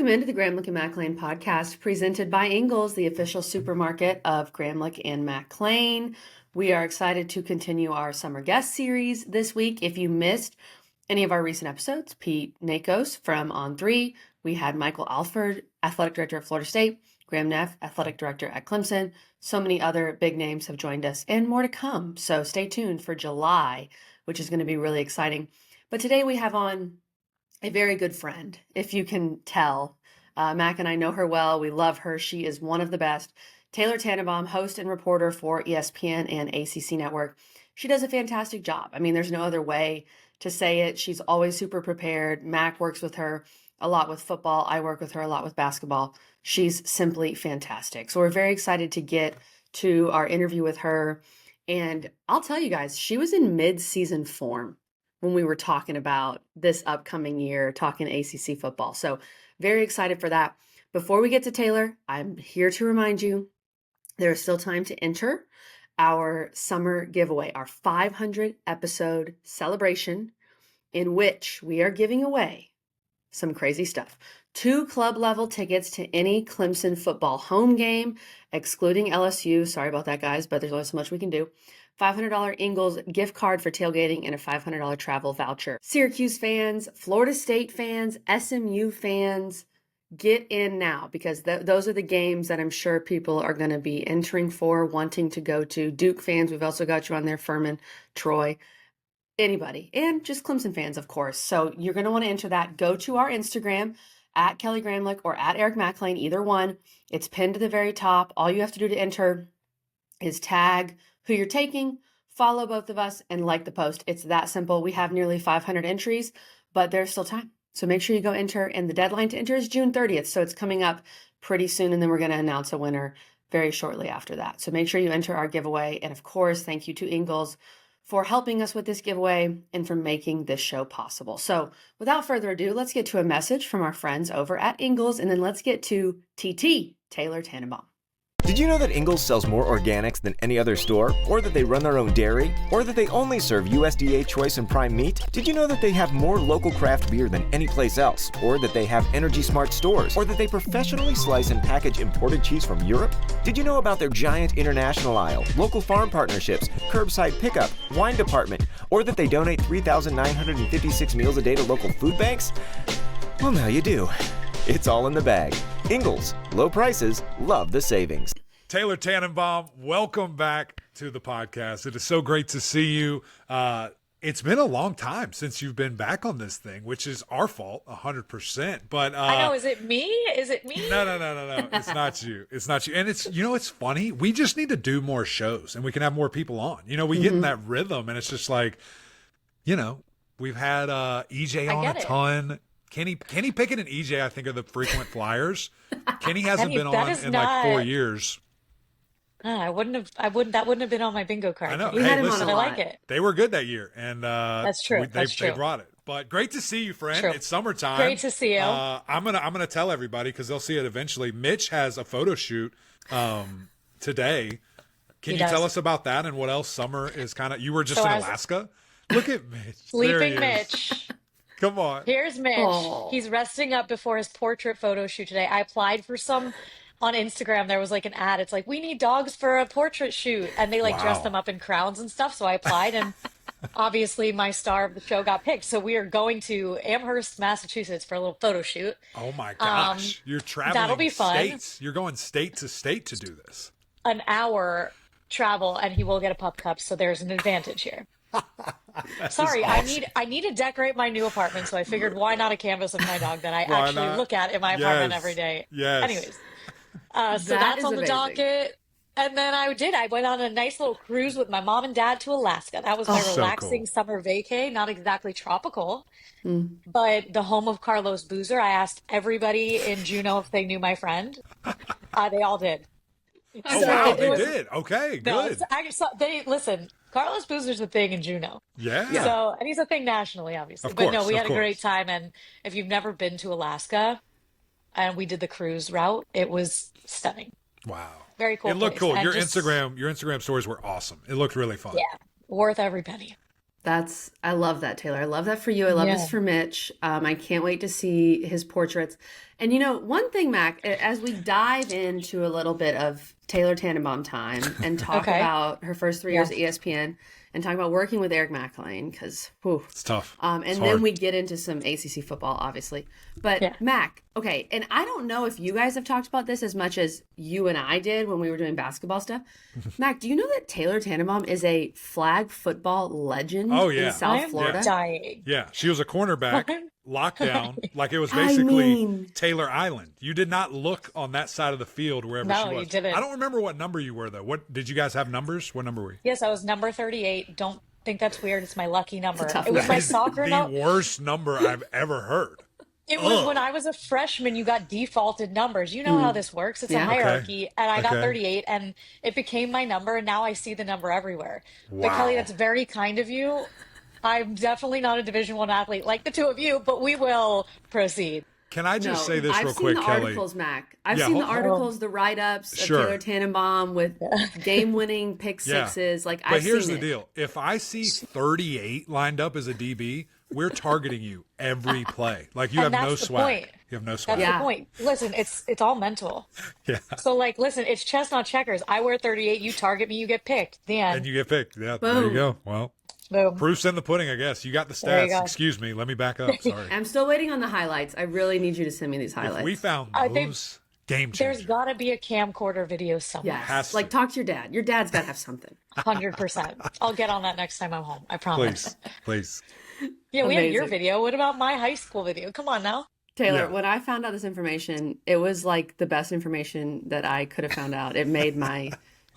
Welcome into the Gramlich and Mac Lain podcast, presented by Ingles, the official supermarket of Gramlich and Mac Lain. We are excited to continue our summer guest series this week. If you missed any of our recent episodes, Pete Nakos from On3, we had Michael Alford, athletic director at Florida State, Graham Neff, athletic director at Clemson. So many other big names have joined us and more to come. So stay tuned for July, which is going to be really exciting. But today we have on a very good friend, if you can tell. Mac and I know her well. We love her. She is one of the best. Taylor Tannebaum, host and reporter for ESPN and ACC Network. She does a fantastic job. I mean, there's no other way to say it. She's always super prepared. Mac works with her a lot with football. I work with her a lot with basketball. She's simply fantastic. So we're very excited to get to our interview with her. And I'll tell you guys, she was in mid-season form when we were talking about this upcoming year, talking ACC football. So very excited for that. Before we get to Taylor, I'm here to remind you, there is still time to enter our summer giveaway, our 500 episode celebration, in which we are giving away some crazy stuff. 2 club level tickets to any Clemson football home game, excluding LSU. Sorry about that, guys, but there's only so much we can do. $500 Ingles gift card for tailgating and a $500 travel voucher. Syracuse fans, Florida State fans, SMU fans, get in now because those are the games that I'm sure people are going to be entering for, wanting to go to. Duke fans, we've also got you on there, Furman, Troy, anybody, and just Clemson fans, of course. So you're going to want to enter that. Go to our Instagram, at Kelly Gramlich or at Eric Mac Lain, either one. It's pinned to the very top. All you have to do to enter is tag who you're taking, follow both of us, and like the post. It's that simple. We have nearly 500 entries, but there's still time. So make sure you go enter, and the deadline to enter is June 30th. So it's coming up pretty soon, and then we're going to announce a winner very shortly after that. So make sure you enter our giveaway. And of course, thank you to Ingles for helping us with this giveaway and for making this show possible. So without further ado, let's get to a message from our friends over at Ingles, and then let's get to TT, Taylor Tannebaum. Did you know that Ingles sells more organics than any other store? Or that they run their own dairy? Or that they only serve USDA choice and prime meat? Did you know that they have more local craft beer than any place else? Or that they have Energy Smart stores? Or that they professionally slice and package imported cheese from Europe? Did you know about their giant international aisle, local farm partnerships, curbside pickup, wine department? Or that they donate 3,956 meals a day to local food banks? Well, now you do. It's all in the bag. Ingles, low prices, love the savings. Taylor Tannebaum, welcome back to the podcast. It is so great to see you. It's been a long time since you've been back on this thing, which is our fault, 100%. But I know, is it me? Is it me? No. It's not you. It's not you. And it's funny. We just need to do more shows, and we can have more people on. We get in that rhythm, and it's just like, we've had EJ on a ton. Kenny Pickett and EJ, I think, are the frequent flyers. Kenny hasn't been on in like 4 years. That wouldn't have been on my bingo card. I know. Listen, I like it. They were good that year, and that's true. They brought it. But great to see you, friend. True. It's summertime. Great to see you. I'm gonna tell everybody because they'll see it eventually. Mitch has a photo shoot today. Can you tell us about that and what else summer is kind of? You were just in Alaska. Look at Mitch. Sleeping Mitch. Come on. Here's Mitch. Aww. He's resting up before his portrait photo shoot today. I applied for some on Instagram. There was like an ad. It's like, we need dogs for a portrait shoot. And they dress them up in crowns and stuff. So I applied, and obviously my star of the show got picked. So we are going to Amherst, Massachusetts for a little photo shoot. Oh my gosh. You're traveling that'll be fun. states. You're going state to state to do this. An hour travel, and he will get a pup cup. So there's an advantage here. Sorry, awesome. I need to decorate my new apartment, so I figured why not a canvas of my dog that I actually look at in my apartment every day. Yes. Anyways, so that's on the docket. And then I went on a nice little cruise with my mom and dad to Alaska. That was my relaxing summer vacay, not exactly tropical, but the home of Carlos Boozer. I asked everybody in Juneau if they knew my friend. They all did. Wow, they did. Okay, good. Listen, Carlos Boozer's a thing in Juneau. Yeah. So, and he's a thing nationally, obviously. Of course, but no, we had a great time. And if you've never been to Alaska, and we did the cruise route, it was stunning. Wow. Very cool. It looked place. cool. And Your Instagram stories were awesome. It looked really fun. Yeah. Worth every penny. I love that, Taylor. I love that for you. I love this for Mitch. I can't wait to see his portraits. And one thing, Mac, as we dive into a little bit of Taylor Tannebaum time and talk about her first 3 years at ESPN and talk about working with Eric Mac Lain, because it's tough. And then we get into some ACC football, obviously. But Mac, okay, and I don't know if you guys have talked about this as much as you and I did when we were doing basketball stuff. Mac, do you know that Taylor Tannebaum is a flag football legend in South Florida? Dying. Yeah, she was a cornerback. Lockdown, like it was basically Taylor Island. You did not look on that side of the field wherever she was. No, you didn't. I don't remember what number you were though. What did you guys have numbers? What number were you? Yes, I was number 38. Don't think that's weird. It's my lucky number. It was my soccer number. The worst number I've ever heard. It was when I was a freshman, you got defaulted numbers. You know how this works. It's a hierarchy. And I got 38 and it became my number. And now I see the number everywhere. Wow. But Kelly, that's very kind of you. I'm definitely not a Division I athlete like the two of you, but we will proceed. Can I just say this real quick, Kelly? I've seen the articles, Mac. I've seen the articles, the write-ups of Taylor Tannebaum with game-winning pick sixes. But here's the deal. If I see 38 lined up as a DB, we're targeting you every play. Like, you have no swag. You have no swag. That's the point. Listen, it's all mental. Yeah. So, listen, it's chess, not checkers. I wear 38. You target me, you get picked. The end. And you get picked. Yeah, Boom. There you go. Well. Boom. Proof's in the pudding, I guess. You got the stats. Excuse me. Let me back up. Sorry. I'm still waiting on the highlights. I really need you to send me these highlights. If we found those, game changer. There's got to be a camcorder video somewhere. Yes. Talk to your dad. Your dad's got to have something. 100%. I'll get on that next time I'm home. I promise. Please. Yeah, we have your video. What about my high school video? Come on now. Taylor, when I found out this information, it was like the best information that I could have found out. It made my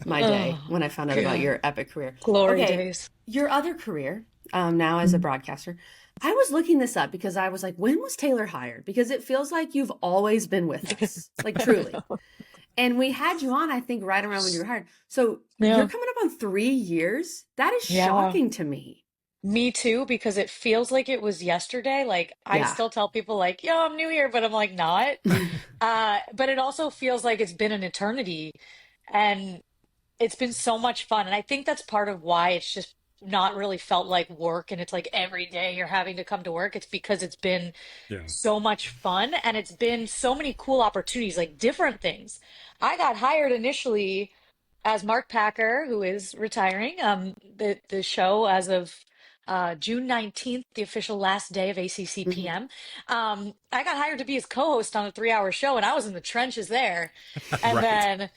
day when I found out about your epic career. Glory days. Your other career, now as a broadcaster, I was looking this up because I was like, when was Taylor hired? Because it feels like you've always been with us, truly. And we had you on, I think, right around when you were hired. So you're coming up on 3 years? That is shocking to me. Me too, because it feels like it was yesterday. I still tell people I'm new here, but I'm not. But it also feels like it's been an eternity. And it's been so much fun. And I think that's part of why it's just not really felt like work. And it's like every day you're having to come to work. It's because it's been so much fun. And it's been so many cool opportunities, different things. I got hired initially as Mark Packer, who is retiring, the show as of June 19th, the official last day of ACC PM. I got hired to be his co-host on a 3-hour show, and I was in the trenches there. And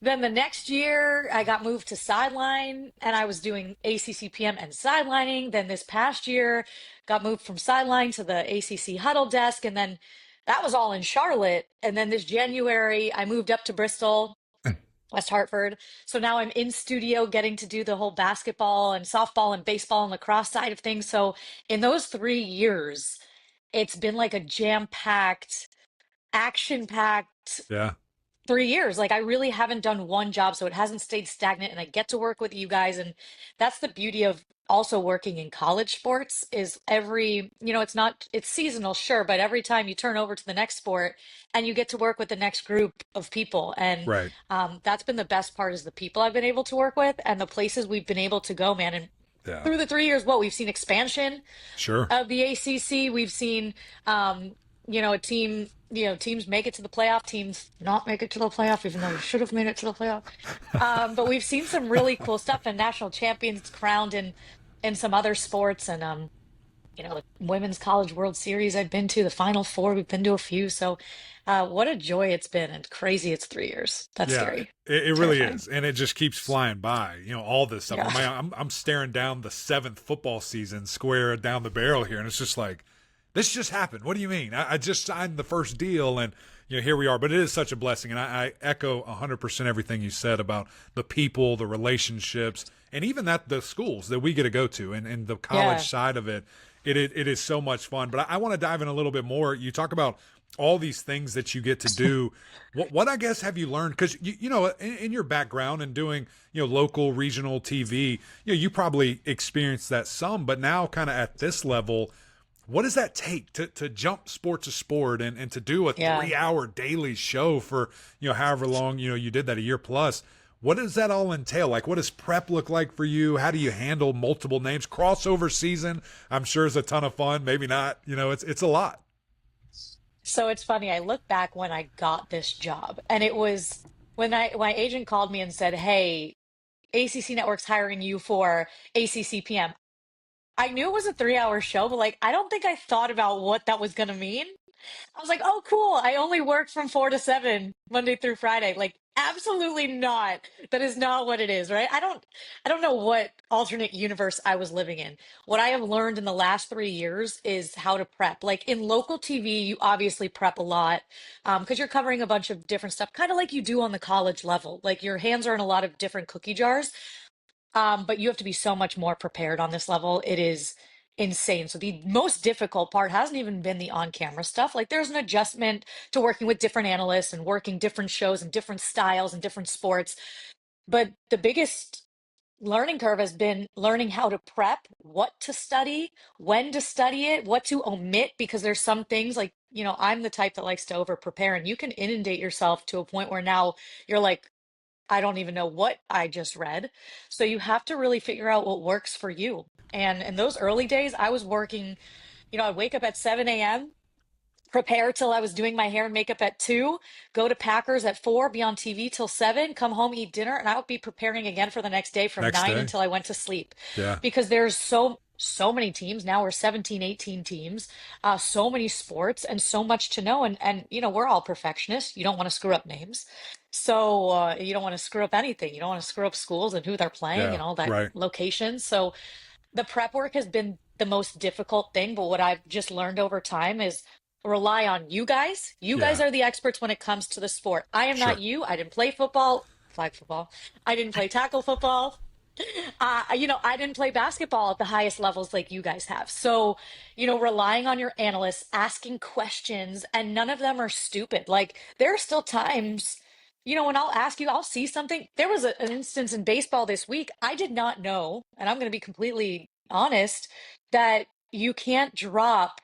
then the next year, I got moved to sideline, and I was doing ACC PM and sidelining. Then this past year, got moved from sideline to the ACC Huddle desk, and then that was all in Charlotte. And then this January, I moved up to Bristol, West Hartford. So now I'm in studio getting to do the whole basketball and softball and baseball and lacrosse side of things. So in those 3 years, it's been like a jam-packed, action-packed 3 years. I really haven't done one job, so it hasn't stayed stagnant, and I get to work with you guys. And that's the beauty of also working in college sports is it's seasonal, sure, but every time you turn over to the next sport and you get to work with the next group of people. And that's been the best part is the people I've been able to work with and the places we've been able to go, man. And through the 3 years, we've seen expansion of the ACC. We've seen, a team, teams make it to the playoff, teams not make it to the playoff, even though we should have made it to the playoff. But we've seen some really cool stuff, and national champions crowned in some other sports. And, the Women's College World Series I've been to, the Final Four, we've been to a few. So what a joy it's been, and crazy it's 3 years. That's scary. It really is. And it just keeps flying by, all this stuff. Yeah. I'm staring down the 7th football season square down the barrel here, and it's just like, this just happened. What do you mean? I just signed the first deal, and here we are. But it is such a blessing, and I echo 100% everything you said about the people, the relationships, and even the schools that we get to go to, and the college side of it. It is so much fun. But I want to dive in a little bit more. You talk about all these things that you get to do. What I guess have you learned? Because in your background and doing local, regional TV, you probably experienced that some, but now kind of at this level. What does that take to jump sport to sport and to do a 3-hour daily show for, however long, you did that, a year plus? What does that all entail? Like, what does prep look like for you? How do you handle multiple names? Crossover season, I'm sure, is a ton of fun. Maybe not. It's a lot. So it's funny. I look back when I got this job, and it was when my agent called me and said, "Hey, ACC Network's hiring you for ACC PM." I knew it was a 3-hour show, but like, I don't think I thought about what that was going to mean. I was like, oh, cool. I only work from 4 to 7, Monday through Friday. Like, absolutely not. That is not what it is, right? I don't know what alternate universe I was living in. What I have learned in the last 3 years is how to prep. Like in local TV, you obviously prep a lot because you're covering a bunch of different stuff, kind of like you do on the college level. Like your hands are in a lot of different cookie jars. But you have to be so much more prepared on this level. It is insane. So the most difficult part hasn't even been the on-camera stuff. Like there's an adjustment to working with different analysts and working different shows and different styles and different sports. But the biggest learning curve has been learning how to prep, what to study, when to study it, what to omit, because there's some things like, I'm the type that likes to over prepare, and you can inundate yourself to a point where now you're like, I don't even know what I just read. So you have to really figure out what works for you. And in those early days, I was working, I'd wake up at 7 a.m., prepare till I was doing my hair and makeup at 2, go to Packers at 4, be on TV till 7, come home, eat dinner, and I would be preparing again for the next day from 9 until I went to sleep. Yeah. Because there's so many teams. Now we're 17, 18 teams, so many sports and so much to know. And we're all perfectionists. You don't want to screw up names. So you don't want to screw up anything. You don't want to screw up schools and who they're playing and all that location. So the prep work has been the most difficult thing. But what I've just learned over time is rely on you guys. You guys are the experts when it comes to the sport. I am not you. I didn't play flag football. I didn't play tackle football. I didn't play basketball at the highest levels like you guys have. So, relying on your analysts, asking questions, and none of them are stupid. Like there are still times, when I'll ask you, I'll see something. There was an instance in baseball this week. I did not know, and I'm going to be completely honest, that you can't drop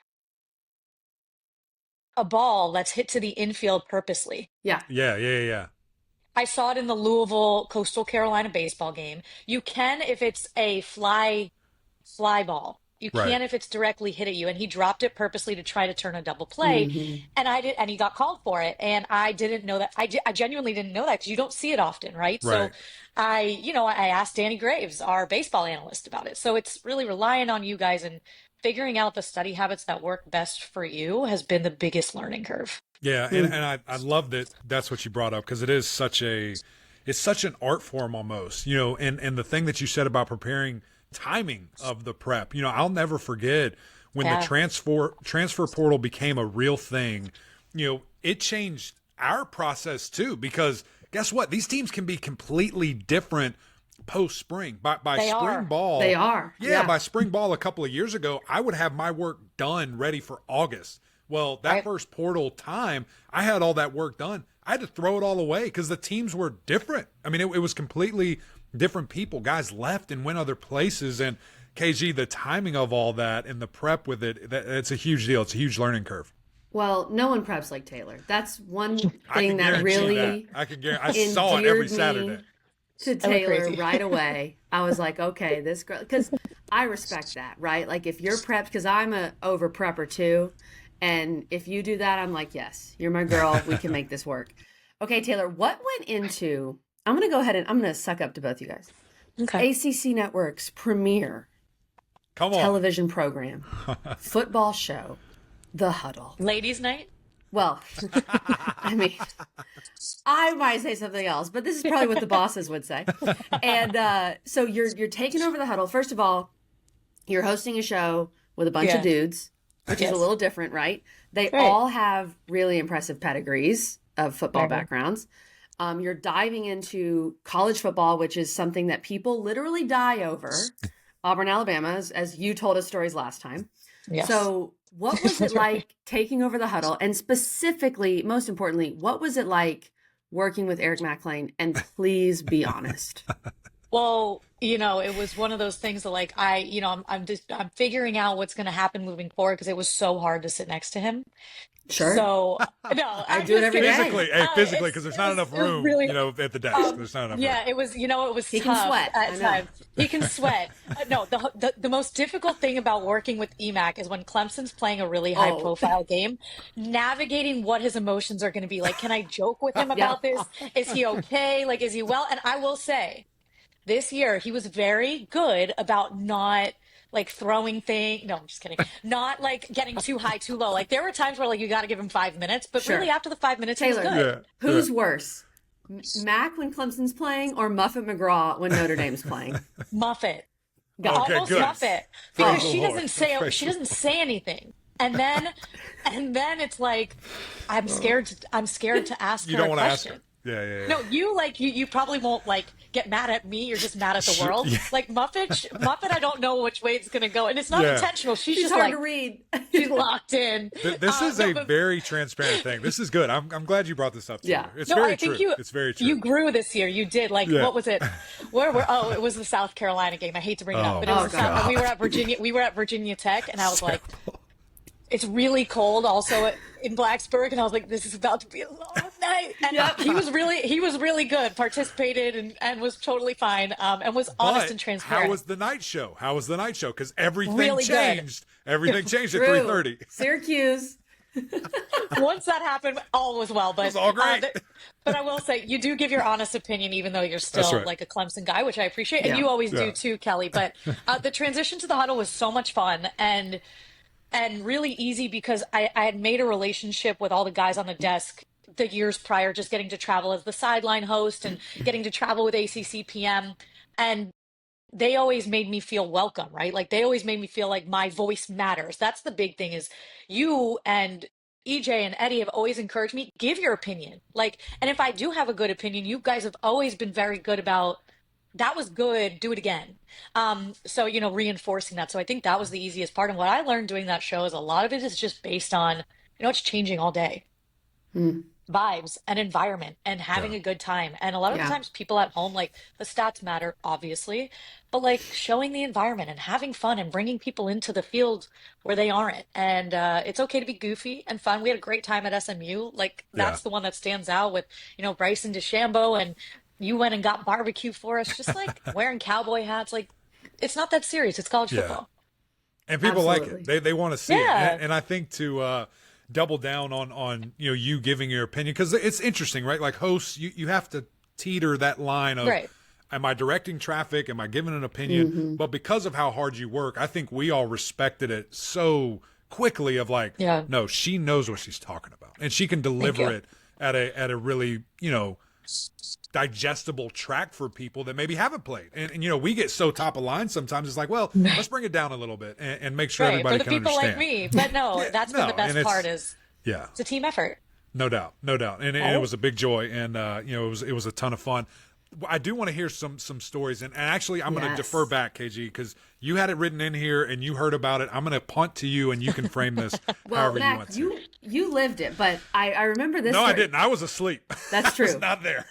a ball that's hit to the infield purposely. Yeah. Yeah. I saw it in the Louisville Coastal Carolina baseball game. You can if it's a fly ball. You can if it's directly hit at you. And he dropped it purposely to try to turn a double play. And he got called for it. And I didn't know that. I genuinely didn't know that because you don't see it often, right? So I asked Danny Graves, our baseball analyst, about it. So it's really relying on you guys, and figuring out the study habits that work best for you has been the biggest learning curve. Yeah, and I love that that's what you brought up, because it's such an art form almost, and the thing that you said about preparing, timing of the prep, I'll never forget when the transfer portal became a real thing. It changed our process too, because guess what? These teams can be completely different post spring. By spring ball, they are. Yeah, by spring ball a couple of years ago, I would have my work done ready for August. Well, that first portal time, I had all that work done. I had to throw it all away because the teams were different. I mean, it was completely different people. Guys left and went other places. And KG, the timing of all that and the prep with it's a huge deal. It's a huge learning curve. Well, no one preps like Taylor. That's one thing that really I saw it every Saturday. To Taylor right away. I was like, okay, this girl, because I respect that, right? Like if you're prepped, because I'm a over prepper too. And if you do that, I'm like, yes, you're my girl. We can make this work. Okay, Taylor, what went into, I'm going to go ahead and I'm going to suck up to both you guys. Okay. ACC Network's premier television program, football show, The Huddle. Ladies' night? Well, I mean, I might say something else, but this is probably what the bosses would say. And so you're taking over The Huddle. First of all, you're hosting a show with a bunch of dudes, which is a little different, right? They all have really impressive pedigrees of football backgrounds. You're diving into college football, which is something that people literally die over. Auburn, Alabama, as you told us stories last time. Yes. So what was it like taking over The Huddle? And specifically, most importantly, what was it like working with Eric Mac Lain? And please be honest. Well, it was one of those things that like I'm figuring out what's going to happen moving forward because it was so hard to sit next to him. Sure. So no, I I'm do it just every kidding. day. Physically, because there's not enough It was room, really, at the desk. There's not enough room. yeah, it was, it was He can tough sweat. I at know. times. He can sweat. No, the most difficult thing about working with EMAC is when Clemson's playing a really high Oh. profile game, navigating what his emotions are going to be. Like, can I joke with him Yeah. about this? Is he okay? Like, is he well? And I will say, this year he was very good about not like throwing things. No, I'm just kidding. Not like getting too high, too low. Like there were times where like you got to give him 5 minutes, but Sure. really after the 5 minutes, he was Taylor, good. who's worse? Mac when Clemson's playing or Muffet McGraw when Notre Dame's playing? Muffet. Okay, Almost good. Muffet. Because Praise she the Lord. doesn't say she doesn't say anything. And then it's like I'm scared to ask You her don't a want to ask question. her. Yeah. No, you probably won't like get mad at me. You're just mad at the world. Yeah. Like Muffet, I don't know which way it's gonna go, and it's not Yeah. intentional. She's She's just hard like to read. she's locked in. This is a very transparent thing. This is good. I'm glad you brought this up. Yeah. Taylor. It's No, very I think true. It's very true. You grew this year. You did. Like, Yeah. what was it? Oh, it was the South Carolina game. I hate to bring it up, but it Oh, was God. and we were at Virginia. We were at Virginia Tech, and I was like, it's really cold also in Blacksburg, and I was like, this is about to be a long night. And he was really good, participated and was totally fine, and was honest But and transparent. How was the night show? Because everything Really good. changed. Everything changed at True. 3:30. Syracuse. Once that happened, all was well. But It was all great. but I will say, you do give your honest opinion, even though you're still That's right. like a Clemson guy, which I appreciate, and Yeah. you always Yeah. do too, Kelly. But the transition to the huddle was so much fun and really easy because I had made a relationship with all the guys on the desk the years prior, just getting to travel as the sideline host and getting to travel with ACC PM, and they always made me feel welcome, right? Like they always made me feel like my voice matters. That's the big thing is you and EJ and Eddie have always encouraged me, give your opinion. Like, and if I do have a good opinion, you guys have always been very good about that was good, do it again. So, reinforcing that. So I think that was the easiest part. And what I learned doing that show is a lot of it is just based on, it's changing all day. Vibes and environment and having a good time. And a lot of the times people at home, like the stats matter, obviously, but like showing the environment and having fun and bringing people into the field where they aren't. And it's okay to be goofy and fun. We had a great time at SMU. Like that's the one that stands out with, Bryson DeChambeau, and you went and got barbecue for us, just like wearing cowboy hats. Like it's not that serious. It's college football. And people like Absolutely. it. They want to see Yeah. it. And I think to double down on you giving your opinion, because it's interesting, right? Like hosts, you have to teeter that line of, Right. am I directing traffic? Am I giving an opinion? But because of how hard you work, I think we all respected it so quickly of like, no, she knows what she's talking about. And she can deliver it at a really, digestible track for people that maybe haven't played. And we get so top of line sometimes. It's like, well, let's bring it down a little bit and make sure everybody For the can people understand. like me. But no, that's been the best part is it's a team effort. No doubt. And it was a big joy, and it was a ton of fun. I do want to hear some stories, and actually I'm going to defer back, KG, because you had it written in here and you heard about it. I'm going to punt to you, and you can frame this Well, however Mac, you want to. you lived it, but I remember this. No, story. I didn't. I was asleep. That's true. I was not there.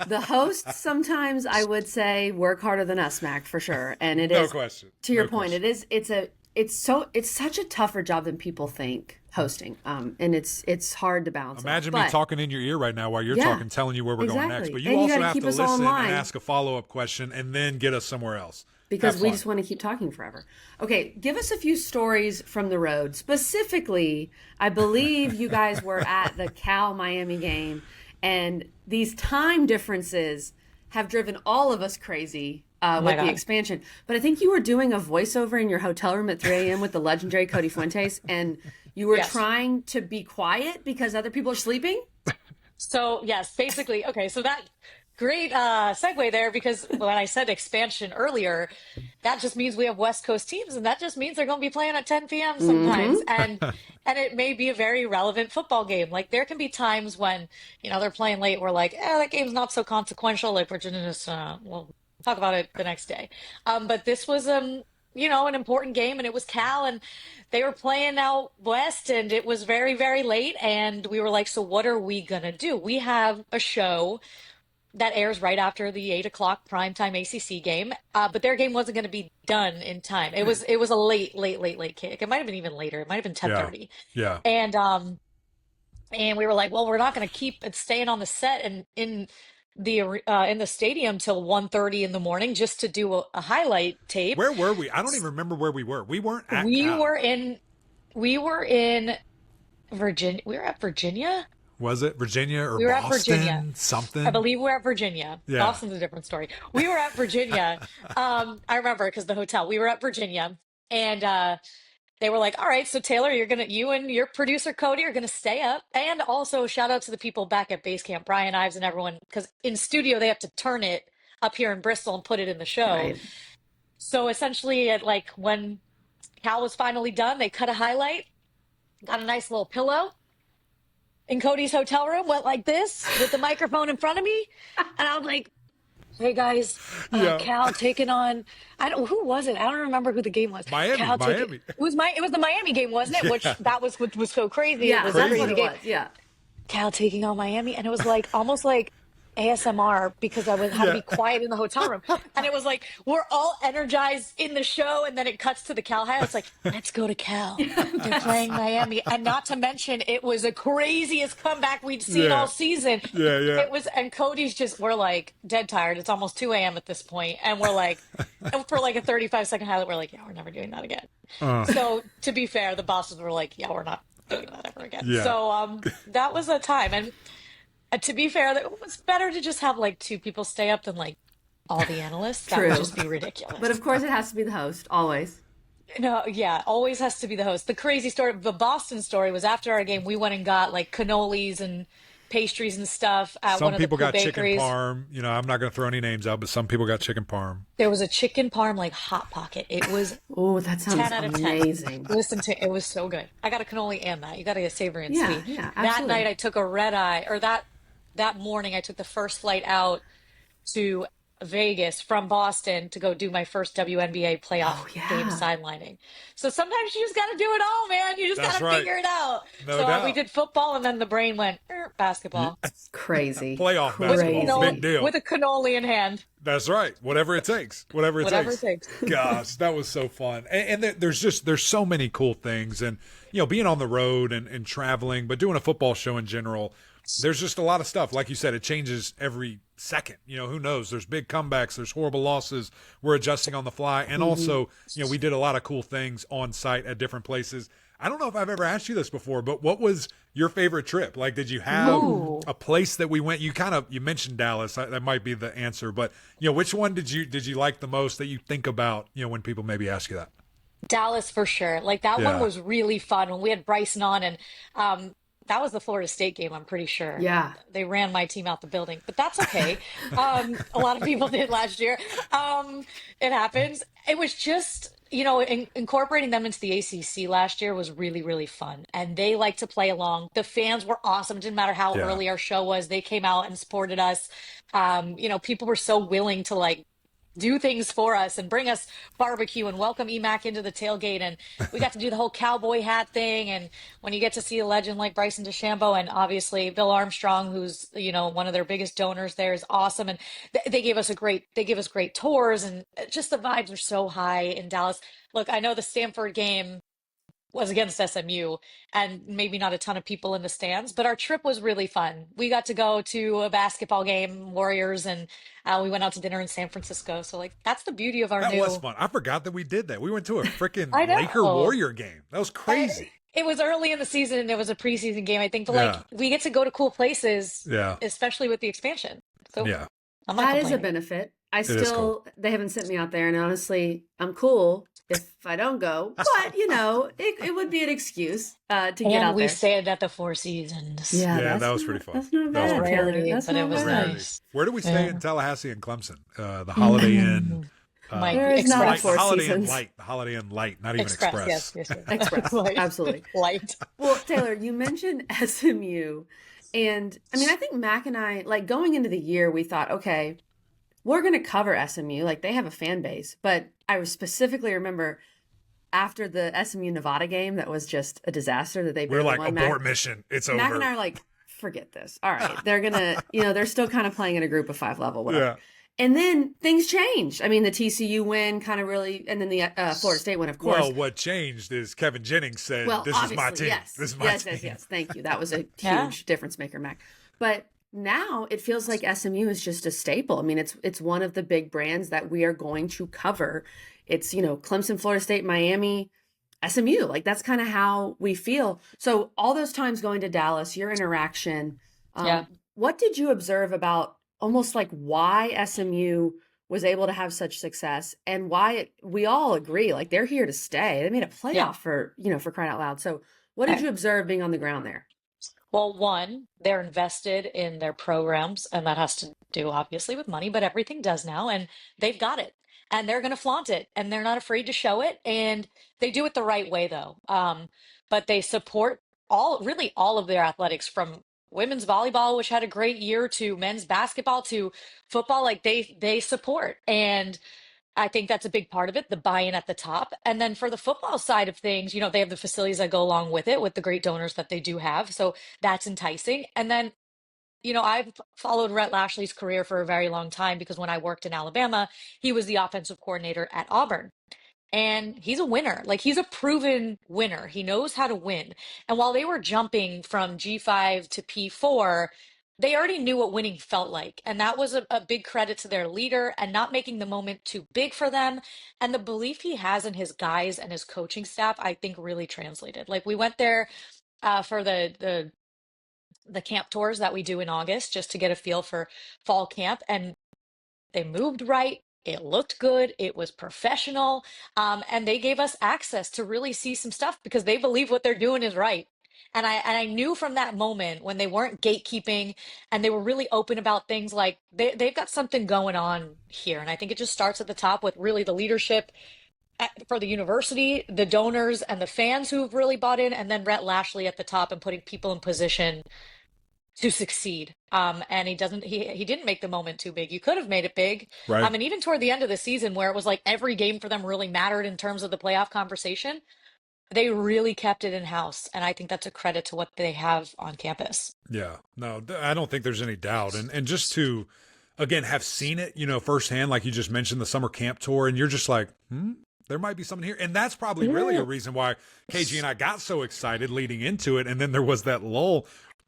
The hosts sometimes, I would say, work harder than us, Mac, for sure. And it is No question. to your No point. question. It's such a tougher job than people think, hosting. And it's hard to balance. Imagine out. me But talking in your ear right now while you're talking, telling you where we're going next. Exactly. But you And you also gotta have keep to us all in listen line. and ask a follow-up question and then get us somewhere else. because Have we fun. just want to keep talking forever. Okay, give us a few stories from the road. Specifically, I believe you guys were at the Cal Miami game, and these time differences have driven all of us crazy with the expansion. But I think you were doing a voiceover in your hotel room at 3 a.m. with the legendary Cody Fuentes, and you were trying to be quiet because other people are sleeping? So yes, basically, okay, so that great segue there, because when I said expansion earlier, that just means we have West Coast teams, and that just means they're going to be playing at 10 p.m. sometimes, and it may be a very relevant football game. Like there can be times when they're playing late, we're like, that game's not so consequential. Like we're just we'll talk about it the next day. But this was an important game, and it was Cal, and they were playing out west, and it was very, very late, and we were like, so what are we gonna do? We have a show that airs right after the 8 o'clock primetime ACC game. But their game wasn't going to be done in time. It was a late kick. It might have been even later. It might have been 10:30. Yeah. And we were like, well, we're not going to keep it staying on the set and in the stadium till 1:30 in the morning just to do a highlight tape. Where were we? I don't even remember where we were. We weren't at We Cal. we were in Virginia. We were at Virginia. Was it Virginia or We were Boston? at Virginia. Something. I believe we were at Virginia. Yeah. Boston's a different story. We were at Virginia. I remember because the hotel. We were at Virginia, and they were like, "All right, so Taylor, you and your producer Cody are gonna stay up." And also shout out to the people back at Base Camp, Brian Ives and everyone, because in studio they have to turn it up here in Bristol and put it in the show. Right. So essentially, at like when Cal was finally done, they cut a highlight, got a nice little pillow in Cody's hotel room, went like this with the microphone in front of me, and I was like, "Hey guys, Cal taking on who was it? I don't remember who the game was. Miami. It was the Miami game, wasn't it? Which was so crazy. Yeah, it was that's a what crazy it game. was. Yeah. Cal taking on Miami, and it was like almost like ASMR because I had to be quiet in the hotel room, and it was like we're all energized in the show, and then it cuts to the Cal highlights. Like, let's go to Cal. They're playing Miami, and not to mention it was the craziest comeback we'd seen all season. Yeah. It was, and Cody's we're like dead tired. It's almost 2 a.m. at this point, and we're like, and for like a 35-second highlight, we're like, yeah, we're never doing that again. So to be fair, the bosses were like, yeah, we're not doing that ever again. Yeah. So that was a time, and to be fair, it was better to just have like 2 people stay up than like all the analysts. That would just be ridiculous. But of course, it has to be the host always. No, yeah, always has to be the host. The crazy story, the Boston story, was after our game, we went and got like cannolis and pastries and stuff at Some one of the people cool got bakeries. chicken parm. You know, I'm not going to throw any names out, but some people got chicken parm. There was a chicken parm like hot pocket. It was Oh, that sounds 10 out of 10. amazing. Listen to it was so good. I got a cannoli and that. You got to get savory and sweet. Yeah, that absolutely. night I took a red eye, or that morning I took the first flight out to Vegas from Boston to go do my first WNBA playoff game sidelining. So sometimes you just got to do it all, man. You just got to figure it out. No so doubt. we did football, and then the brain went basketball. Crazy. Playoff Crazy. basketball, big deal. With a cannoli in hand. That's right. Whatever it takes. Whatever it Whatever takes. it takes. Gosh, that was so fun. And there's so many cool things. And, you know, being on the road and traveling, but doing a football show in general, there's just a lot of stuff. Like you said, it changes every second. You know, who knows? There's big comebacks. There's horrible losses. We're adjusting on the fly. And also, you know, we did a lot of cool things on site at different places. I don't know if I've ever asked you this before, but what was your favorite trip? Like, did you have a place that we went? You mentioned Dallas. That might be the answer. But, you know, which one did you like the most that you think about, you know, when people maybe ask you that? Dallas for sure. Like that one was really fun when we had Bryson on, and that was the Florida State game, I'm pretty sure. Yeah. They ran my team out the building, but that's okay. A lot of people did last year. It happens. It was just, you know, incorporating them into the ACC last year was really, really fun. And they like to play along. The fans were awesome. It didn't matter how early our show was. They came out and supported us. You know, people were so willing to like do things for us and bring us barbecue and welcome EMAC into the tailgate. And we got to do the whole cowboy hat thing. And when you get to see a legend like Bryson DeChambeau and obviously Bill Armstrong, who's, you know, one of their biggest donors there, is awesome. And they gave us great tours, and just the vibes are so high in Dallas. Look, I know the Stanford game was against SMU and maybe not a ton of people in the stands, but our trip was really fun. We got to go to a basketball game, Warriors, and we went out to dinner in San Francisco. So like, that's the beauty of our That was fun. I forgot that we did that. We went to a freaking Laker Warrior game. That was crazy. It was early in the season and it was a preseason game, I think, but like we get to go to cool places, especially with the expansion. So I'm not that is a complaining. benefit. Cool. They haven't sent me out there, and honestly, I'm cool if I don't go, but you know, it would be an excuse to get out And we there. stayed at the Four Seasons. Yeah, that was pretty fun. That's not That was bad, pretty Taylor. fun. That's But not it was bad. nice. Where do we stay in Tallahassee and Clemson? The Holiday Inn. There is not a Light, Four the Holiday Seasons. Inn Light. The Holiday Inn Light, not even Express. Express. Yes. Express, Light. absolutely. Light. Well, Taylor, you mentioned SMU, and I mean, I think Mac and I, like going into the year, we thought, okay, we're going to cover SMU. Like they have a fan base, but I specifically remember after the SMU Nevada game, that was just a disaster that they We're barely like, won. abort mission. It's over. Mac and I are like forget this. All right. They're going to, they're still kind of playing in a group of 5 level, whatever. Yeah. And then things changed. I mean, the TCU win kind of really, and then the Florida State win, of course. Well, what changed is Kevin Jennings said, this is my team. Yes. This is my team. Yes. Thank you. That was a huge difference maker, Mac. But now it feels like SMU is just a staple. I mean, it's one of the big brands that we are going to cover. It's, Clemson, Florida State, Miami, SMU. Like, that's kind of how we feel. So all those times going to Dallas, your interaction, what did you observe about almost like why SMU was able to have such success and why we all agree, like, they're here to stay. They made a playoff for crying out loud. So what did you observe being on the ground there? Well, one, they're invested in their programs, and that has to do obviously with money, but everything does now, and they've got it, and they're going to flaunt it, and they're not afraid to show it, and they do it the right way, though. But they support really all of their athletics, from women's volleyball, which had a great year, to men's basketball, to football. Like, they support, and I think that's a big part of it, the buy-in at the top. And then for the football side of things, they have the facilities that go along with it, with the great donors that they do have. So that's enticing. And then, I've followed Rhett Lashley's career for a very long time, because when I worked in Alabama, he was the offensive coordinator at Auburn. And he's a winner. Like, he's a proven winner. He knows how to win. And while they were jumping from G5 to P4, they already knew what winning felt like. And that was a big credit to their leader, and not making the moment too big for them. And the belief he has in his guys and his coaching staff, I think, really translated. Like, we went there for the camp tours that we do in August, just to get a feel for fall camp. And they moved right. It looked good. It was professional. And they gave us access to really see some stuff, because they believe what they're doing is right. And I knew from that moment, when they weren't gatekeeping and they were really open about things, like, they've got something going on here. And I think it just starts at the top with really the leadership for the university, the donors, and the fans who've really bought in, and then Rhett Lashley at the top and putting people in position to succeed. And he didn't make the moment too big. You could have made it big. Right. And even toward the end of the season, where it was like every game for them really mattered in terms of the playoff conversation, they really kept it in house. And I think that's a credit to what they have on campus. Yeah, no, I don't think there's any doubt. And just to, again, have seen it, firsthand, like you just mentioned, the summer camp tour, and you're just like, there might be something here. And that's probably really a reason why KG and I got so excited leading into it. And then there was that lull.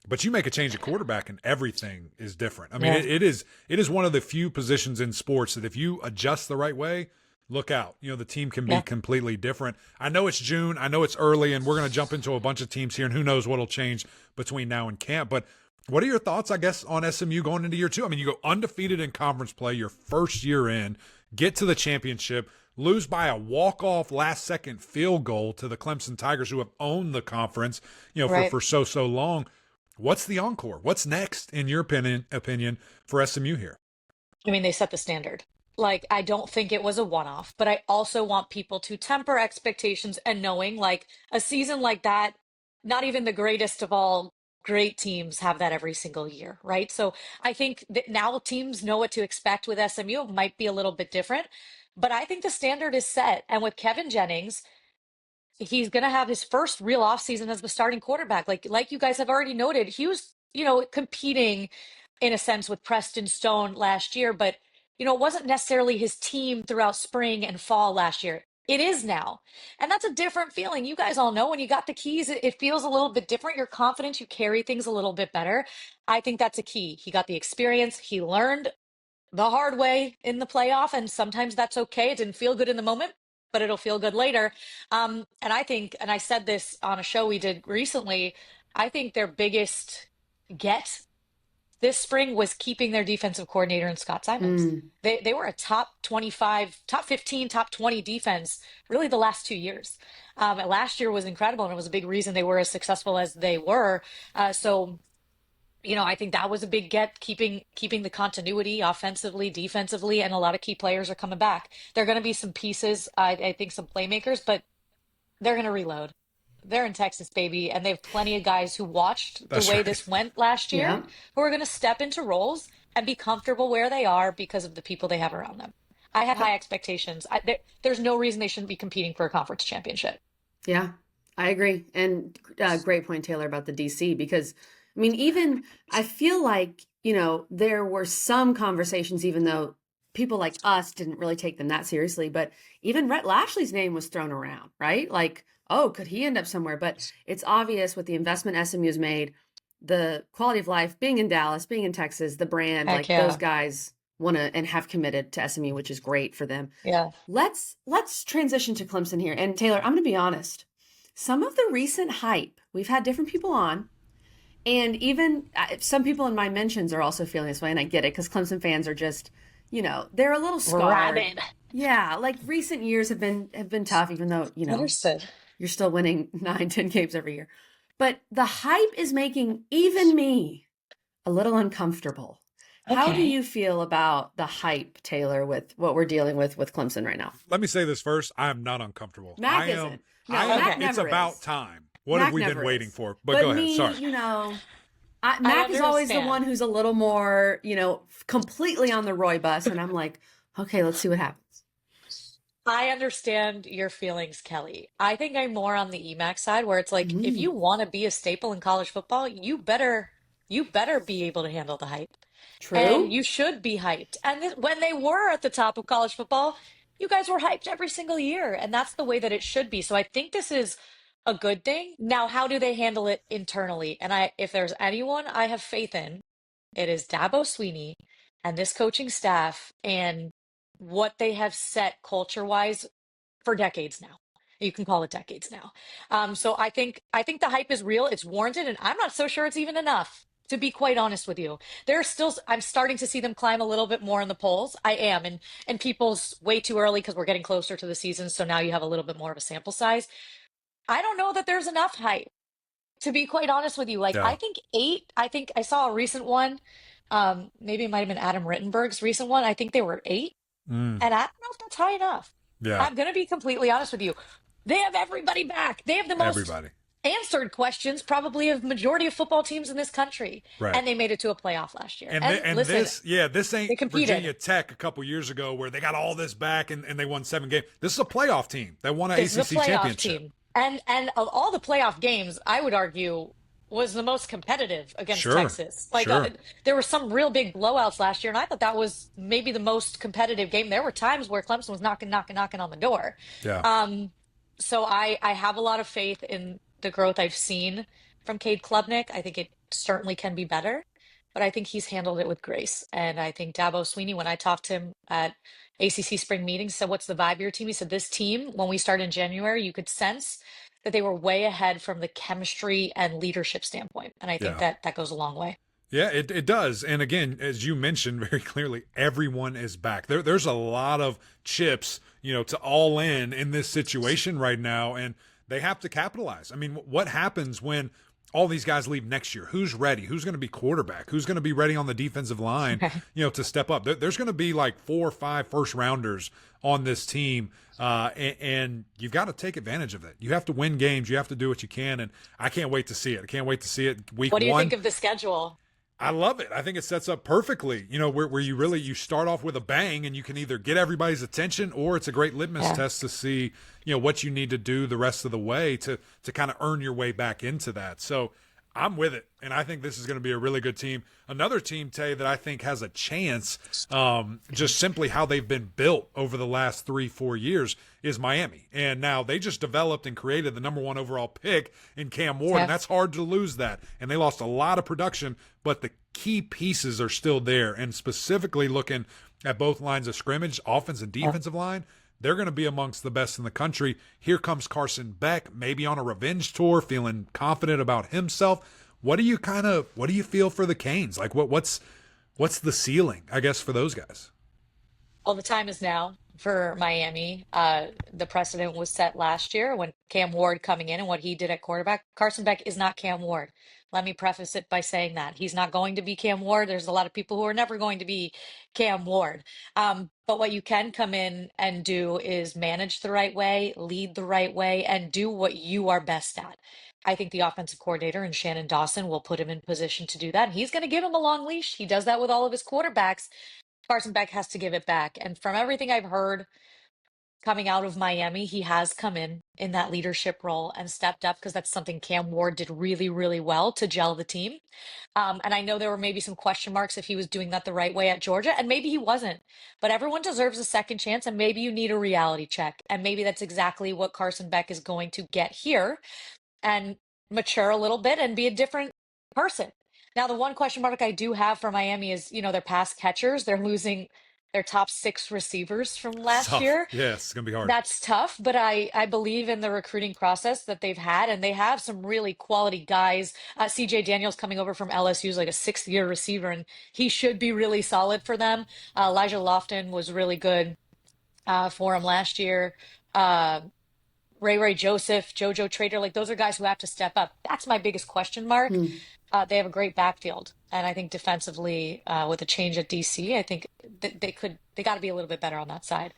But you make a change at quarterback and everything is different. I mean, it is one of the few positions in sports that if you adjust the right way, look out. The team can be completely different. I know it's June. I know it's early, and we're going to jump into a bunch of teams here, and who knows what'll change between now and camp. But what are your thoughts, I guess, on SMU going into year 2? I mean, you go undefeated in conference play your first year in, get to the championship, lose by a walk-off last-second field goal to the Clemson Tigers, who have owned the conference, for so long. What's the encore? What's next, in your opinion, for SMU here? I mean, they set the standard. Like, I don't think it was a one-off, but I also want people to temper expectations, and knowing, like, a season like that, not even the greatest of all great teams have that every single year, right? So I think that now teams know what to expect with SMU. It might be a little bit different, but I think the standard is set. And with Kevin Jennings, he's going to have his first real offseason as the starting quarterback. Like you guys have already noted, he was, competing in a sense with Preston Stone last year, but, it wasn't necessarily his team throughout spring and fall last year. It is now. And that's a different feeling. You guys all know when you got the keys, it feels a little bit different. You're confident, you carry things a little bit better. I think that's a key. He got the experience. He learned the hard way in the playoff, and sometimes that's okay. It didn't feel good in the moment, but it'll feel good later. And I think, and I said this on a show we did recently, I think their biggest get this spring was keeping their defensive coordinator in Scott Simons. They were a top 25, top 15, top 20 defense really the last 2 years. Last year was incredible, and it was a big reason they were as successful as they were. So I think that was a big get, keeping the continuity offensively, defensively, and a lot of key players are coming back. There are going to be some pieces, I think some playmakers, but they're going to reload. They're in Texas, baby, and they have plenty of guys who watched the way this went last year, who are going to step into roles and be comfortable where they are because of the people they have around them. I have high expectations. There's no reason they shouldn't be competing for a conference championship. Yeah, I agree. And great point, Taylor, about the DC, because I mean, even I feel like, there were some conversations, even though people like us didn't really take them that seriously, but even Rhett Lashley's name was thrown around, right? Like, oh, could he end up somewhere? But it's obvious with the investment SMU's made, the quality of life, being in Dallas, being in Texas, the brand, Heck like yeah. those guys want to and have committed to SMU, which is great for them. Yeah. Let's transition to Clemson here. And Taylor, I'm going to be honest. Some of the recent hype, we've had different people on, and even some people in my mentions are also feeling this way, and I get it because Clemson fans are just, they're a little scarred. Rabid. Yeah, like recent years have been tough, even though Understood. You're still winning 9-10 games every year. But the hype is making even me a little uncomfortable. Okay. How do you feel about the hype, Taylor, with what we're dealing with Clemson right now? Let me say this first. I am not uncomfortable. Mac isn't. It's about time. What have we been waiting for? But go ahead. Sorry. Mac is always the one who's a little more, completely on the Roy bus. And I'm like, okay, let's see what happens. I understand your feelings, Kelly. I think I'm more on the EMAC side where it's like, if you want to be a staple in college football, you better be able to handle the hype. True. And you should be hyped. And when they were at the top of college football, you guys were hyped every single year. And that's the way that it should be. So I think this is a good thing. Now, how do they handle it internally? And if there's anyone I have faith in, it is Dabo Swinney and this coaching staff and what they have set culture-wise for decades now. You can call it decades now. So I think the hype is real. It's warranted, and I'm not so sure it's even enough. To be quite honest with you, I'm starting to see them climb a little bit more in the polls. I am, and people's way too early because we're getting closer to the season. So now you have a little bit more of a sample size. I don't know that there's enough hype, to be quite honest with you. I think 8. I think I saw a recent one. Maybe it might have been Adam Rittenberg's recent one. I think they were 8. And I don't know if that's high enough. Yeah. I'm going to be completely honest with you. They have everybody back. They have the most answered questions probably of majority of football teams in this country. Right. And they made it to a playoff last year. This ain't Virginia Tech a couple years ago where they got all this back and they won 7 games. This is a playoff team that won an ACC championship. Team. And of all the playoff games, I would argue was the most competitive against Texas. There were some real big blowouts last year, and I thought that was maybe the most competitive game. There were times where Clemson was knocking on the door. Yeah. So I have a lot of faith in the growth I've seen from Cade Klubnik. I think it certainly can be better, but I think he's handled it with grace. And I think Dabo Swinney, when I talked to him at ACC spring meetings, said, "What's the vibe of your team?" He said, "This team, when we started in January, you could sense that they were way ahead from the chemistry and leadership standpoint." And I think that goes a long way. Yeah, it does. And again, as you mentioned very clearly, everyone is back. There's a lot of chips, to all in this situation right now, and they have to capitalize. I mean, what happens when all these guys leave next year? Who's ready? Who's going to be quarterback? Who's going to be ready on the defensive line, to step up? There's going to be like 4 or 5 first rounders on this team. And you've got to take advantage of it. You have to win games. You have to do what you can. And I can't wait to see it. I can't wait to see it week 1. What do you think of the schedule? I love it. I think it sets up perfectly, where you start off with a bang and you can either get everybody's attention or it's a great litmus test to see, what you need to do the rest of the way to kind of earn your way back into that. So I'm with it. And I think this is going to be a really good team. Another team, Tay, that I think has a chance, just simply how they've been built over the last 3-4 years, is Miami. And now they just developed and created the number 1 overall pick in Cam Ward, and that's hard to lose that. And they lost a lot of production, but the key pieces are still there. And specifically looking at both lines of scrimmage, offense and defensive line, they're going to be amongst the best in the country. Here comes Carson Beck, maybe on a revenge tour, feeling confident about himself. What do you feel for the Canes? Like what's the ceiling, I guess, for those guys? Well, the time is now for Miami. The precedent was set last year when Cam Ward coming in and what he did at quarterback. Carson Beck is not Cam Ward. Let me preface it by saying that he's not going to be Cam Ward. There's a lot of people who are never going to be Cam Ward. But what you can come in and do is manage the right way, lead the right way, and do what you are best at. I think the offensive coordinator and Shannon Dawson will put him in position to do that. And he's going to give him a long leash. He does that with all of his quarterbacks. Carson Beck has to give it back. And from everything I've heard, coming out of Miami, he has come in that leadership role and stepped up because that's something Cam Ward did really, really well to gel the team. And I know there were maybe some question marks if he was doing that the right way at Georgia, and maybe he wasn't. But everyone deserves a second chance, and maybe you need a reality check. And maybe that's exactly what Carson Beck is going to get here and mature a little bit and be a different person. Now, the one question mark I do have for Miami is, their pass catchers. They're losing their top 6 receivers from last year. Yeah, it's going to be hard. That's tough, but I believe in the recruiting process that they've had, and they have some really quality guys. CJ Daniels coming over from LSU is like a 6th-year receiver, and he should be really solid for them. Elijah Lofton was really good for him last year. Ray Joseph, JoJo Trader, like those are guys who have to step up. That's my biggest question mark. They have a great backfield, and I think defensively, with a change at DC, I think they got to be a little bit better on that side.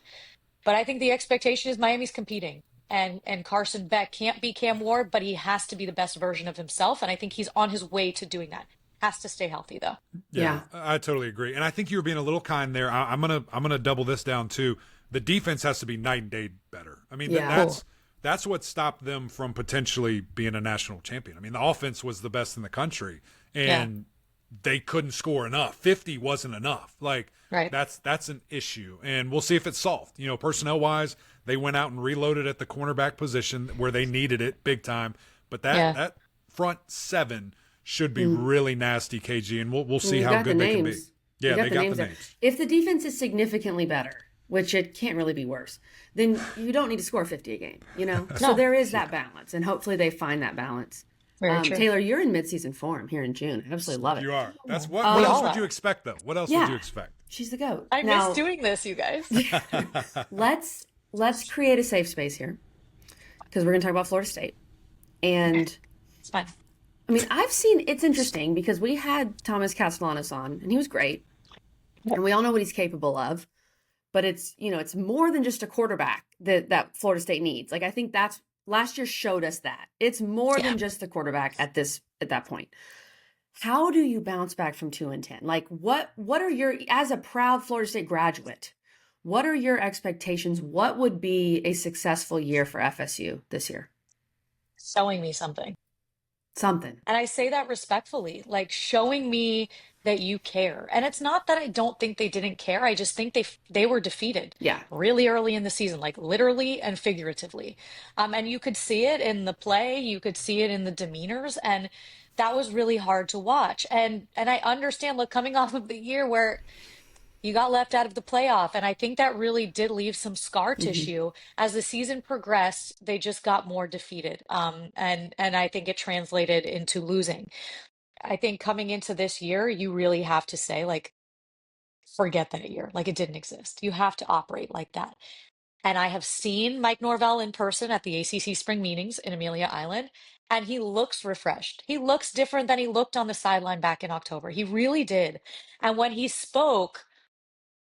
But I think the expectation is Miami's competing, and Carson Beck can't be Cam Ward, but he has to be the best version of himself, and I think he's on his way to doing that. Has to stay healthy though. Yeah, I totally agree, and I think you were being a little kind there. I'm gonna double this down too. The defense has to be night and day better. I mean, that's what stopped them from potentially being a national champion. I mean, the offense was the best in the country, and they couldn't score enough. 50 wasn't enough. Like, that's an issue, and we'll see if it's solved. Personnel-wise, they went out and reloaded at the cornerback position where they needed it big time. But that front 7 should be really nasty, KG, and we'll see how good they can be. Yeah, they got the names. If the defense is significantly better, which it can't really be worse, then you don't need to score 50 a game, So there is that balance, and hopefully they find that balance. Taylor, you're in midseason form here in June. I absolutely love it. You are. That's what else would you expect, though? What else would you expect? She's the GOAT. I miss doing this, you guys. Let's create a safe space here, because we're going to talk about Florida State. And it's fine. I mean, it's interesting because we had Thomas Castellanos on, and he was great. And we all know what he's capable of. But it's more than just a quarterback that Florida State needs. Like, I think last year showed us that it's more than just the quarterback at that point. How do you bounce back from 2-10? Like, what are as a proud Florida State graduate, what are your expectations? What would be a successful year for FSU this year? Showing me something. And I say that respectfully, like showing me that you care. And it's not that I don't think they didn't care. I just think they were defeated really early in the season, like literally and figuratively. And you could see it in the play, you could see it in the demeanors, and that was really hard to watch. And I understand, look, coming off of the year where you got left out of the playoff, and I think that really did leave some scar tissue. As the season progressed, they just got more defeated. And I think it translated into losing. I think coming into this year, you really have to say, like, forget that year. Like, it didn't exist. You have to operate like that. And I have seen Mike Norvell in person at the ACC spring meetings in Amelia Island, and he looks refreshed. He looks different than he looked on the sideline back in October. He really did. And when he spoke,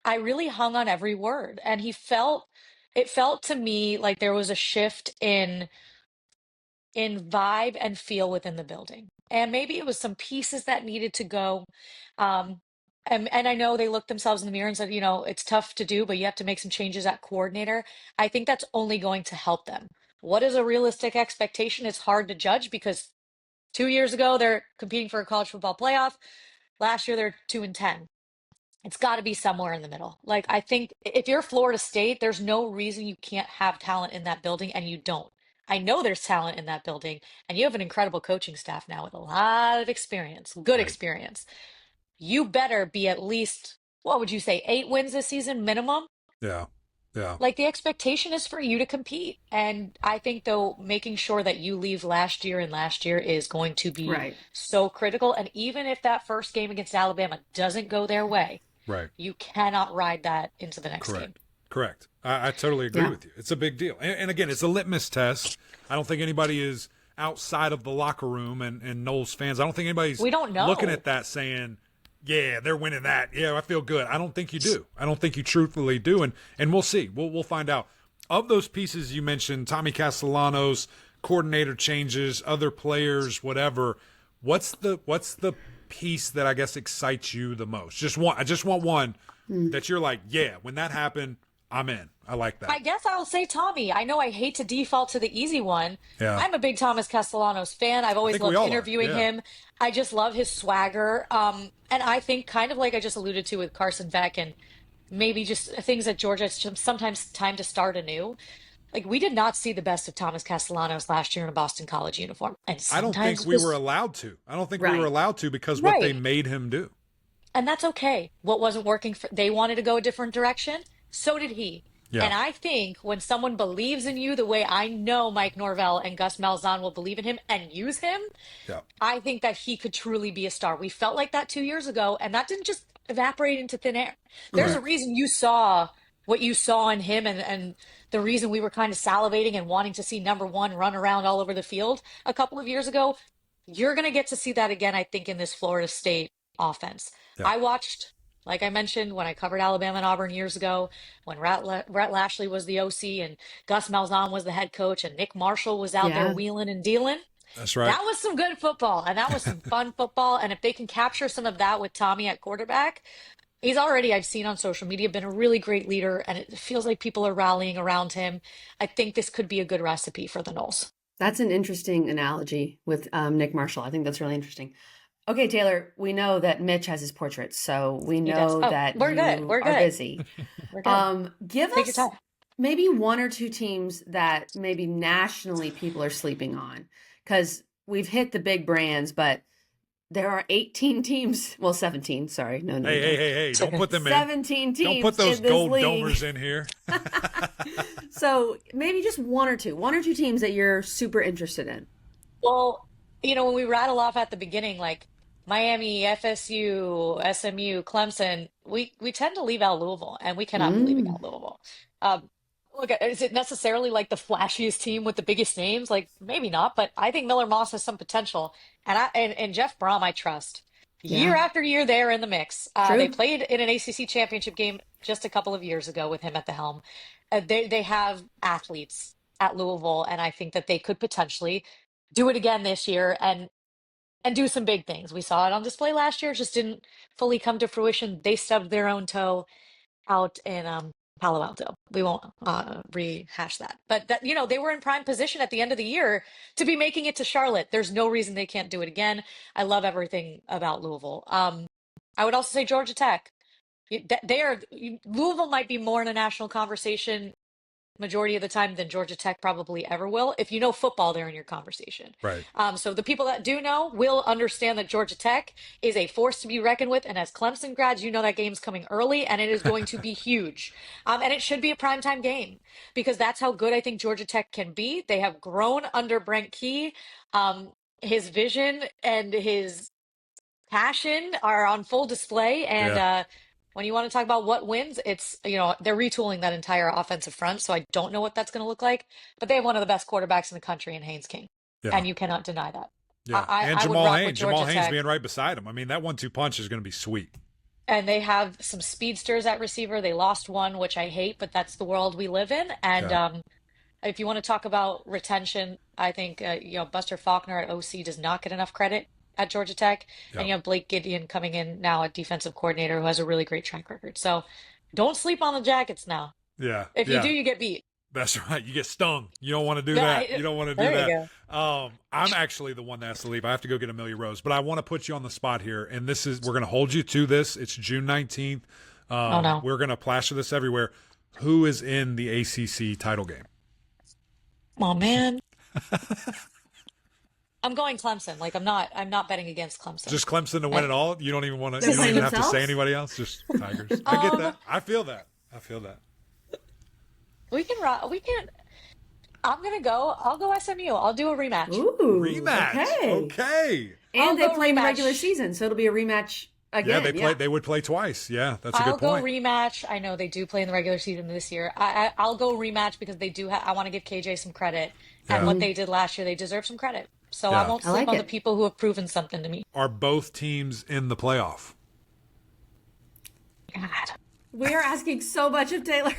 I really hung on every word. And it felt to me like there was a shift in vibe and feel within the building. And maybe it was some pieces that needed to go. And I know they looked themselves in the mirror and said, it's tough to do, but you have to make some changes at coordinator. I think that's only going to help them. What is a realistic expectation? It's hard to judge because 2 years ago, they're competing for a college football playoff. Last year, they're 2-10. It's got to be somewhere in the middle. Like, I think if you're Florida State, there's no reason you can't have talent in that building, and you don't. I know there's talent in that building, and you have an incredible coaching staff now with a lot of experience, good experience. You better be at least, what would you say, 8 wins this season minimum? Yeah. Like, the expectation is for you to compete. And I think, though, making sure that you leave last year is going to be so critical. And even if that first game against Alabama doesn't go their way, you cannot ride that into the next game. Correct. I totally agree with you. It's a big deal. And again, it's a litmus test. I don't think anybody is outside of the locker room and Noles fans. I don't think anybody's looking at that saying, yeah, they're winning that. Yeah, I feel good. I don't think you do. I don't think you truthfully do. And we'll see. We'll find out. Of those pieces you mentioned, Tommy Castellanos, coordinator changes, other players, whatever, what's the piece that I guess excites you the most? I just want one that you're like, yeah, when that happened, I'm in. I like that. I guess I'll say Tommy. I know I hate to default to the easy one. Yeah. I'm a big Thomas Castellanos fan. I've always loved interviewing him. I just love his swagger. And I think kind of like I just alluded to with Carson Beck and maybe just things at Georgia, it's just sometimes time to start anew. Like we did not see the best of Thomas Castellanos last year in a Boston College uniform. And I don't think we were allowed to. I don't think we were allowed to because what they made him do. And that's okay. What wasn't working they wanted to go a different direction. So did he. Yeah. And I think when someone believes in you the way I know Mike Norvell and Gus Malzahn will believe in him and use him, I think that he could truly be a star. We felt like that 2 years ago, and that didn't just evaporate into thin air. There's a reason you saw what you saw in him and the reason we were kind of salivating and wanting to see number one run around all over the field a couple of years ago. You're going to get to see that again, I think, in this Florida State offense. Yeah. I watched, like I mentioned, when I covered Alabama and Auburn years ago, when Rhett Lashley was the OC and Gus Malzahn was the head coach and Nick Marshall was out there wheeling and dealing. That's right. That was some good football, and that was some fun football. And if they can capture some of that with Tommy at quarterback, he's already, I've seen on social media, been a really great leader, and it feels like people are rallying around him. I think this could be a good recipe for the Noles. That's an interesting analogy with Nick Marshall. I think that's really interesting. Okay, Taylor, we know that Mitch has his portrait, so we know that we're good. We're good. Busy. We're good. Give us maybe one or two teams that maybe nationally people are sleeping on, because we've hit the big brands, but there are 18 teams. Well, 17. Sorry, no. Hey! Don't put them in. 17 teams. Don't put those gold domers in here. So maybe just one or two teams that you're super interested in. Well, when we rattle off at the beginning, like Miami, FSU, SMU, Clemson, we tend to leave out Louisville, and we cannot be leaving out Louisville. Look, is it necessarily like the flashiest team with the biggest names? Like maybe not, but I think Miller Moss has some potential, and Jeff Brom I trust. Year after year, they're in the mix. They played in an ACC championship game just a couple of years ago with him at the helm. They have athletes at Louisville, and I think that they could potentially do it again this year and do some big things. We saw it on display last year; it just didn't fully come to fruition. They stubbed their own toe out in Palo Alto. We won't rehash that, but that they were in prime position at the end of the year to be making it to Charlotte. There's no reason they can't do it again. I love everything about Louisville. I would also say Georgia Tech. Louisville might be more in a national conversation majority of the time than Georgia Tech probably ever will. If you know football, they're in your conversation. Right. So the people that do know will understand that Georgia Tech is a force to be reckoned with. And as Clemson grads, that game's coming early and it is going to be huge. And it should be a primetime game because that's how good I think Georgia Tech can be. They have grown under Brent Key. His vision and his passion are on full display. And, when you want to talk about what wins, it's, they're retooling that entire offensive front. So I don't know what that's going to look like, but they have one of the best quarterbacks in the country in Haynes King. Yeah. And you cannot deny that. Yeah. And Jamal Haynes being right beside him. I mean, that 1-2 punch is going to be sweet. And they have some speedsters at receiver. They lost one, which I hate, but that's the world we live in. And if you want to talk about retention, I think, Buster Faulkner at OC does not get enough credit at Georgia Tech. Yep. And you have Blake Gideon coming in now, a defensive coordinator who has a really great track record. So don't sleep on the Jackets now. Yeah. If you do, you get beat. That's right. You get stung. You don't want to do that. You don't want to do that. I'm actually the one that has to leave. I have to go get Amelia Rose, but I want to put you on the spot here. And we're going to hold you to this. It's June 19th. No. We're going to plaster this everywhere. Who is in the ACC title game? Oh, man. I'm going Clemson. Like I'm not betting against Clemson. Just Clemson to win it all. You don't even want to. You don't even have to say anybody else. Just Tigers. I get that. I feel that. We can. I'm gonna go. I'll go SMU. I'll do a rematch. Ooh, rematch. Okay. And they play in the regular season, so it'll be a rematch again. Yeah, they would play twice. Yeah, that's a good point. I'll go rematch. I know they do play in the regular season this year. I'll go rematch because they do. I want to give KJ some credit, and what they did last year, they deserve some credit. So I won't sleep on the people who have proven something to me. Are both teams in the playoff? God. We are asking so much of Taylor.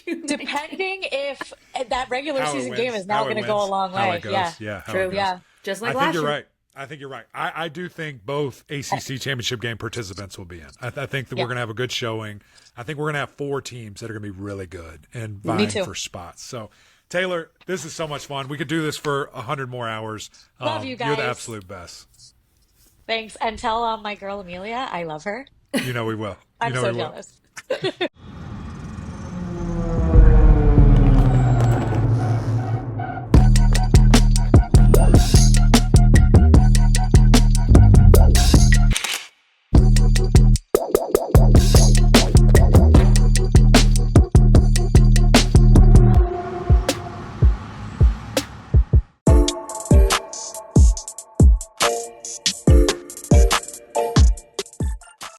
Depending if that regular season game is now going to go a long way. Yeah. True. Yeah. Just like last year. I think you're right. I think you're right. I do think both ACC championship game participants will be in. I think that we're going to have a good showing. I think we're going to have 4 teams that are going to be really good and vying for spots. So, Taylor, this is so much fun. We could do this for 100 more hours. Love you guys. You're the absolute best. Thanks. And tell my girl Amelia I love her. You know we will. I'm so jealous.